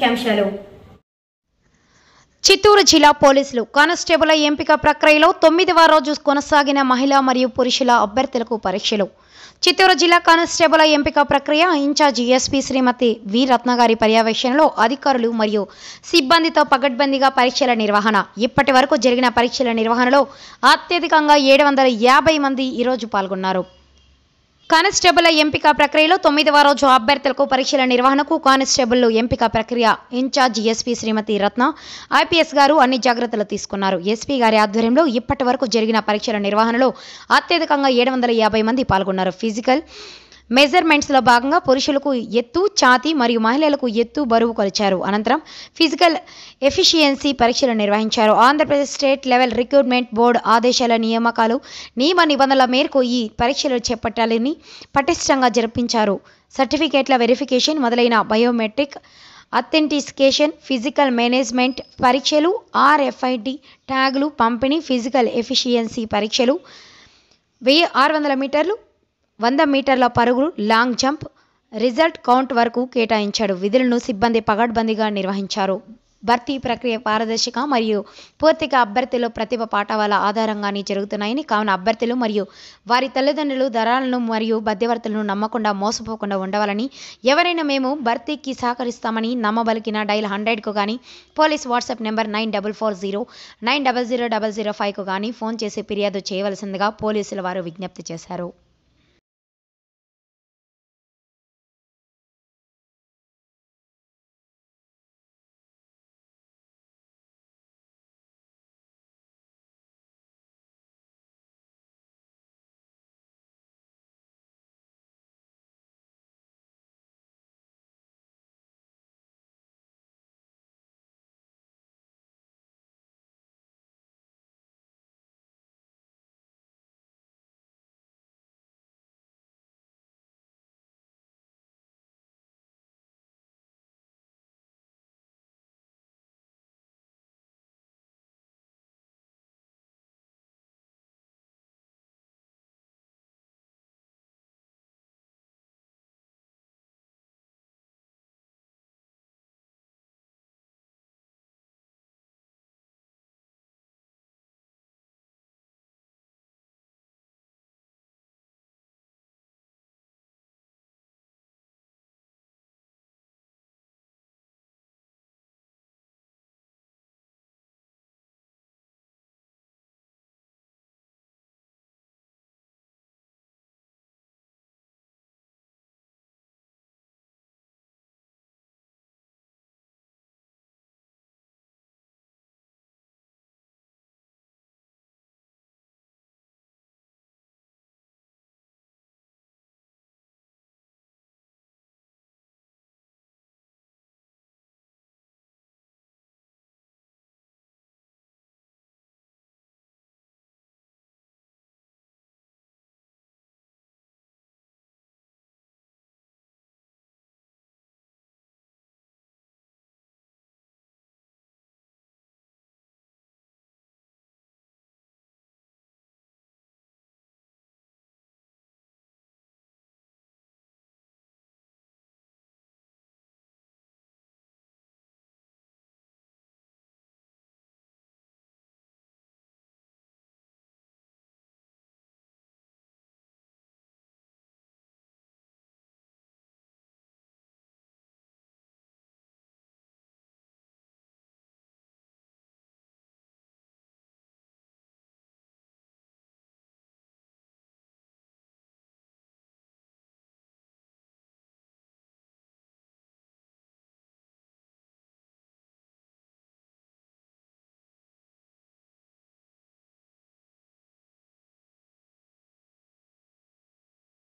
ముఖ్యాంశాలు. చిత్తూరు జిల్లా పోలీసులు కానిస్టేబుల్ ఎంపిక ప్రక్రియలో 9వ రోజు కొనసాగిన మహిళా మరియు పురుషుల అభ్యర్థులకు పరీక్షలు. చిత్తూరు జిల్లా కానిస్టేబుల్ ఎంపిక ప్రక్రియ ఇన్ఛార్జి ఎస్పీ శ్రీమతి వి రత్నగారి పర్యవేక్షణలో అధికారులు మరియు సిబ్బందితో పకడ్బందీగా పరీక్షల నిర్వహణ. ఇప్పటి వరకు జరిగిన పరీక్షల నిర్వహణలో అత్యధికంగా 750 మంది ఈరోజు పాల్గొన్నారు. కానిస్టేబుల్ ఎంపిక ప్రక్రియలో 9వ రోజు అభ్యర్థులకు పరీక్షల నిర్వహణకు కానిస్టేబుల్ ఎంపిక ప్రక్రియ ఇన్ఛార్జి ఎస్పీ శ్రీమతి రత్న ఐపీఎస్ గారు అన్ని జాగ్రత్తలు తీసుకున్నారు. ఎస్పీ గారి ఆధ్వర్యంలో ఇప్పటి వరకు జరిగిన పరీక్షల నిర్వహణలో అత్యధికంగా 750 మంది పాల్గొన్నారు. ఫిజికల్ మెజర్మెంట్స్లో భాగంగా పురుషులకు ఎత్తు, ఛాతీ మరియు మహిళలకు ఎత్తు, బరువు కొలిచారు. అనంతరం ఫిజికల్ ఎఫిషియన్సీ పరీక్షలు నిర్వహించారు. Andhra Pradesh state level recruitment board ఆదేశాల నియమ నిబంధనల మేరకు ఈ పరీక్షలు చేపట్టాలని పటిష్టంగా జరిపించారు. సర్టిఫికేట్ల వెరిఫికేషన్ మొదలైన బయోమెట్రిక్ అథెంటికేషన్, ఫిజికల్ మేనేజ్మెంట్ పరీక్షలు, RFID ట్యాగులు పంపిణీ, ఫిజికల్ ఎఫిషియన్సీ పరీక్షలు, 1600 మీటర్లు, 100 మీటర్ల పరుగులు, లాంగ్ జంప్, రిజల్ట్ కౌంట్ వరకు కేటాయించాడు. విధులను సిబ్బంది పగడ్బందీగా నిర్వహించారు. భర్తీ ప్రక్రియ పారదర్శక మరియు పూర్తిగా అభ్యర్థుల ప్రతిభ పాఠవాల ఆధారంగానే జరుగుతున్నాయని, కావున అభ్యర్థులు మరియు వారి తల్లిదండ్రులు దళాలను మరియు మధ్యవర్తులను నమ్మకుండా మోసపోకుండా ఉండవాలని, ఎవరైనా మేము భర్తీకి సహకరిస్తామని నమ్మబలికిన డైల్ 100కు కానీ, పోలీస్ వాట్సాప్ నెంబర్ 9440900005కు కానీ ఫోన్ చేసి ఫిర్యాదు చేయవలసిందిగా పోలీసుల వారు విజ్ఞప్తి చేశారు.